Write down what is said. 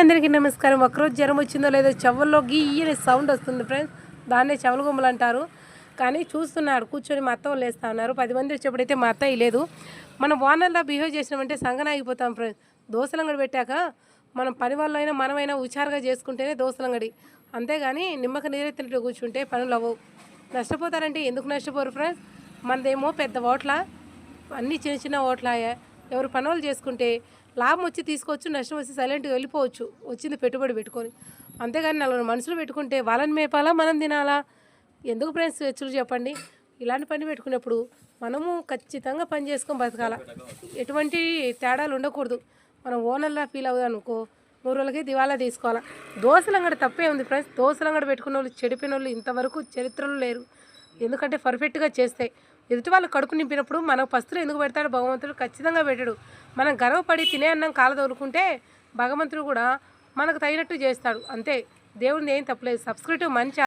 అందరికీ నమస్కారం. ఒకరోజు జ్వరం వచ్చిందో లేదో చెవుల్లో గీయని సౌండ్ వస్తుంది ఫ్రెండ్స్. దాన్నే చెవుల గుమ్మలు అంటారు. కానీ చూస్తున్నాడు కూర్చొని మా అత్త వాళ్ళు వేస్తూ ఉన్నారు. 10 మంది వచ్చేప్పుడైతే మా అత్త లేదు. మనం ఓనర్లా బిహేవ్ చేసినామంటే సంగనాగిపోతాం ఫ్రెండ్స్. దోశలంగడి పెట్టాక మనం పని వల్ల అయినా మనమైనా హుషారుగా చేసుకుంటేనే దోశలంగడి. అంతేగాని నిమ్మక నీరెత్తినట్టు కూర్చుంటే పనులు అవ్వవు. నష్టపోతారంటే ఎందుకు నష్టపోరు ఫ్రెండ్స్? మనదేమో పెద్ద ఓట్ల, అన్నీ చిన్న చిన్న ఓట్లాయే. ఎవరు పనులు చేసుకుంటే లాభం వచ్చి తీసుకోవచ్చు, నష్టం వచ్చి సైలెంట్గా వెళ్ళిపోవచ్చు వచ్చింది పెట్టుబడి పెట్టుకొని. అంతేగాని 4 మనుషులు పెట్టుకుంటే వాళ్ళని మేపాలా, మనం తినాలా? ఎందుకు ఫ్రెండ్స్ వెచ్చులు చెప్పండి? ఇలాంటి పని పెట్టుకున్నప్పుడు మనము ఖచ్చితంగా పని చేసుకొని బతకాల. ఎటువంటి తేడాలు ఉండకూడదు. మనం ఓనర్లా ఫీల్ అవుదాం అనుకో, 3 రోజులకి దివాలా తీసుకోవాలా. దోశలంగడి తప్పే ఉంది ఫ్రెండ్స్. దోశలంగడి పెట్టుకున్న వాళ్ళు, చెడిపోయిన వాళ్ళు ఇంతవరకు చరిత్రలో లేరు. ఎందుకంటే పర్ఫెక్ట్గా చేస్తాయి. ఎదుటి వాళ్ళు కడుపు నింపినప్పుడు మనకు పస్తులు ఎందుకు పెడతాడు భగవంతుడు? ఖచ్చితంగా పెట్టడు. మనం గర్వపడి తినే అన్నం కాలదొరుకుంటే భగవంతుడు కూడా మనకు తగినట్టు చేస్తాడు. అంతే, దేవుడిని ఏం తప్పలేదు. సబ్స్క్రైబ్ మంచి